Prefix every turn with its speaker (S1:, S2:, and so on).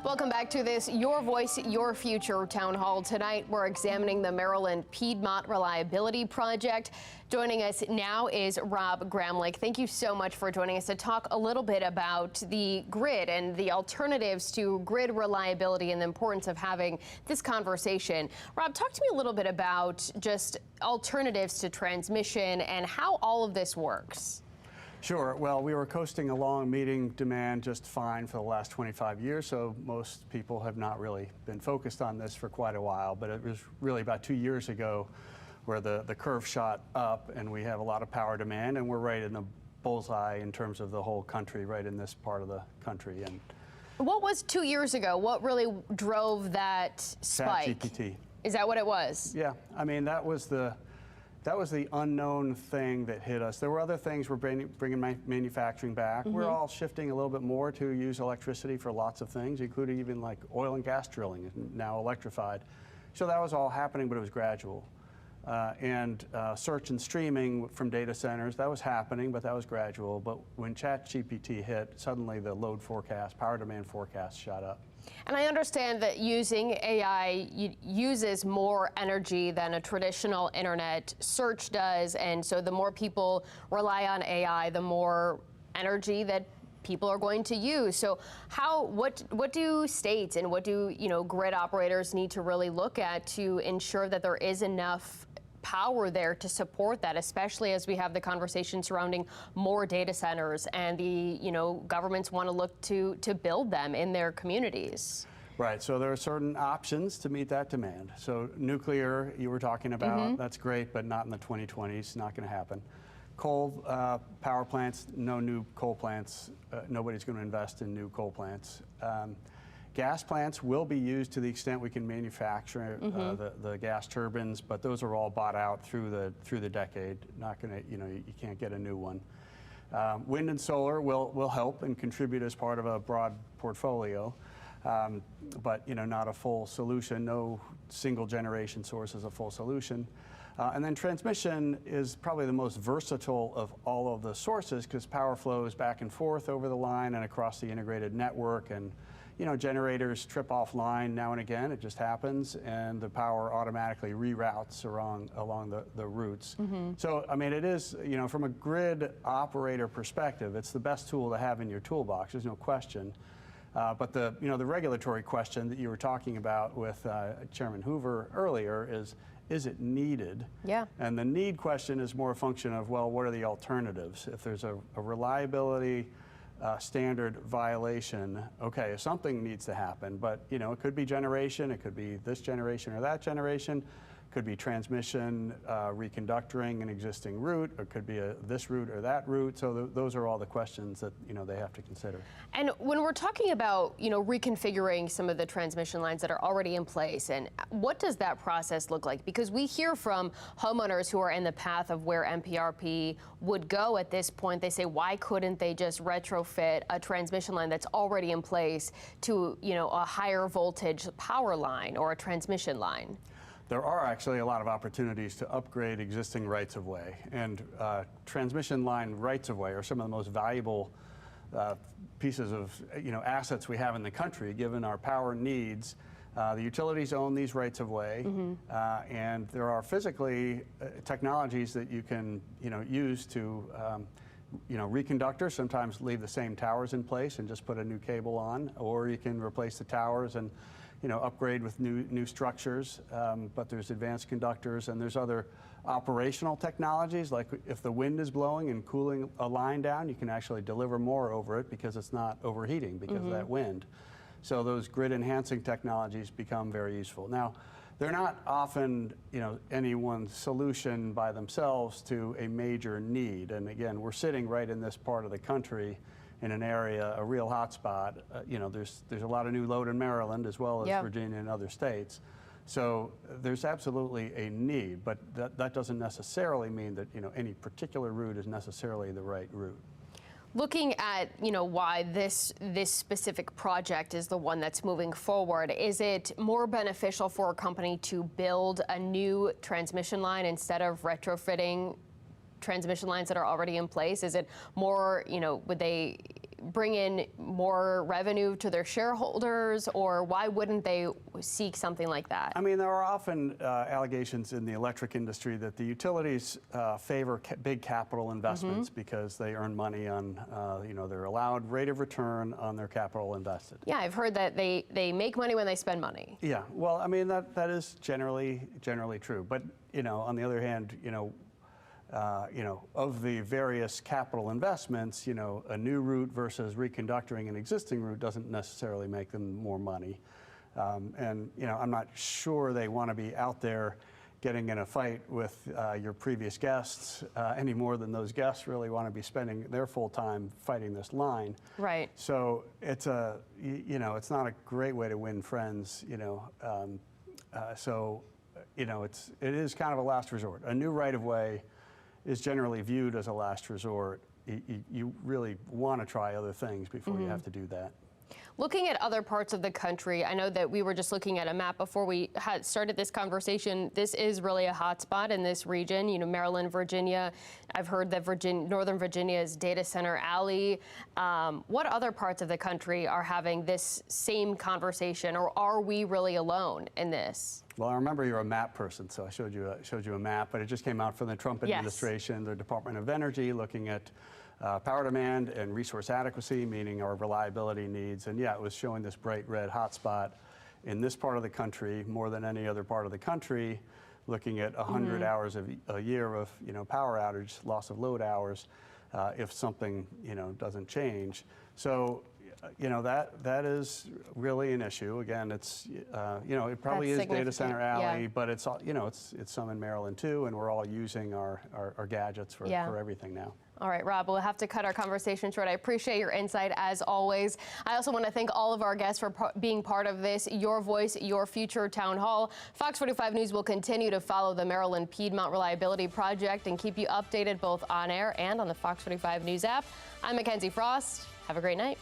S1: Welcome back to this Your Voice, Your Future town hall. Tonight, we're examining the Maryland Piedmont Reliability Project. Joining us now is Rob Gramlich. Thank you so much for joining us to talk a little bit about the grid and the alternatives to grid reliability and the importance of having this conversation. Rob, talk to me a little bit about just alternatives to transmission and how all of this works.
S2: Sure. Well, we were coasting along meeting demand just fine for the last 25 years, so most people have not really been focused on this for quite a while. But it was really about 2 years ago where the curve shot up and we have a lot of power demand, and we're right in the bullseye in terms of the whole country, right in this part of the country. And
S1: what was 2 years ago? What really drove that spike?
S2: ChatGPT.
S1: Is that what it was?
S2: Yeah. I mean, that was the unknown thing that hit us. There were other things. We're bringing manufacturing back. We're all shifting a little bit more to use electricity for lots of things, including even like oil and gas drilling is now electrified. So that was all happening, but it was gradual. Search and streaming from data centers, that was happening, but that was gradual. But when ChatGPT hit, suddenly the load forecast, power demand forecast shot up.
S1: And I understand that using AI uses more energy than a traditional internet search does, and so the more people rely on AI, the more energy that people are going to use. So what do states and what do grid operators need to really look at to ensure that there is enough power there to support that, especially as we have the conversation surrounding more data centers and the governments want to look to build them in their communities?
S2: Right, so there are certain options to meet that demand. So nuclear, you were talking about, that's great, but not in the 2020s, not going to happen. Coal power plants, no new coal plants. Nobody's going to invest in new coal plants. Gas plants will be used to the extent we can manufacture the gas turbines, but those are all bought out through the decade. Not going to, you can't get a new one. Wind and solar will help and contribute as part of a broad portfolio, but not a full solution. No single generation source is a full solution. And then transmission is probably the most versatile of all of the sources because power flows back and forth over the line and across the integrated network, and generators trip offline now and again. It just happens, and the power automatically reroutes along the routes. So, I mean, it is, from a grid operator perspective, it's the best tool to have in your toolbox. There's no question. But the regulatory question that you were talking about with Chairman Hoover earlier is it needed?
S1: Yeah. And
S2: the need question is more a function of, well, what are the alternatives? If there's a reliability standard violation, okay, something needs to happen, but it could be generation, it could be this generation or that generation, could be transmission, reconductoring an existing route, or it could be this route or that route. So those are all the questions that they have to consider. And
S1: when we're talking about reconfiguring some of the transmission lines that are already in place, and what does that process look like? Because we hear from homeowners who are in the path of where MPRP would go at this point. They say, why couldn't they just retrofit a transmission line that's already in place to a higher voltage power line or a transmission line?
S2: There are actually a lot of opportunities to upgrade existing rights-of-way, and transmission line rights-of-way are some of the most valuable pieces of assets we have in the country, given our power needs. The utilities own these rights-of-way, and there are physically technologies that you can use to reconductors. Sometimes leave the same towers in place and just put a new cable on, or you can replace the towers and upgrade with new structures, but there's advanced conductors, and there's other operational technologies, like if the wind is blowing and cooling a line down, you can actually deliver more over it because it's not overheating because of that wind. So those grid enhancing technologies become very useful. Now, they're not often anyone's solution by themselves to a major need, and again, we're sitting right in this part of the country in an area, a real hotspot. There's a lot of new load in Maryland as well as Virginia and other states. So there's absolutely a need, but that doesn't necessarily mean that any particular route is necessarily the right route.
S1: Looking at why this specific project is the one that's moving forward, is it more beneficial for a company to build a new transmission line instead of retrofitting transmission lines that are already in place? Is it more, would they bring in more revenue to their shareholders, or why wouldn't they seek something like that?
S2: I mean, there are often allegations in the electric industry that the utilities favor big capital investments because they earn money on, their allowed rate of return on their capital invested.
S1: Yeah, I've heard that they make money when they spend money.
S2: Yeah, well, I mean, that is generally true. But, on the other hand, of the various capital investments, a new route versus reconductoring an existing route doesn't necessarily make them more money. I'm not sure they want to be out there getting in a fight with your previous guests any more than those guests really want to be spending their full time fighting this line.
S1: Right.
S2: So it's it's not a great way to win friends. It is kind of a last resort. A new right of way is generally viewed as a last resort. You really want to try other things before you have to do that.
S1: Looking at other parts of the country, I know that we were just looking at a map before we had started this conversation. This is really a hot spot in this region, Maryland, Virginia. I've heard that Northern Virginia is Data Center Alley. What other parts of the country are having this same conversation, or are we really alone in this?
S2: Well, I remember you're a map person, so I showed you a map, but it just came out from the Trump administration, the Department of Energy, looking at power demand and resource adequacy, meaning our reliability needs. And yeah, it was showing this bright red hotspot in this part of the country more than any other part of the country, looking at 100 hours a year of power outage, loss of load hours, if something doesn't change. So that is really an issue. Again, it's it probably is Data Center Alley, but it's it's some in Maryland too, and we're all using our gadgets for everything now.
S1: All right, Rob, we'll have to cut our conversation short. I appreciate your insight as always. I also want to thank all of our guests for being part of this Your Voice, Your Future Town Hall. Fox 45 News will continue to follow the Maryland Piedmont Reliability Project and keep you updated both on air and on the Fox 45 News app. I'm Mackenzie Frost. Have a great night.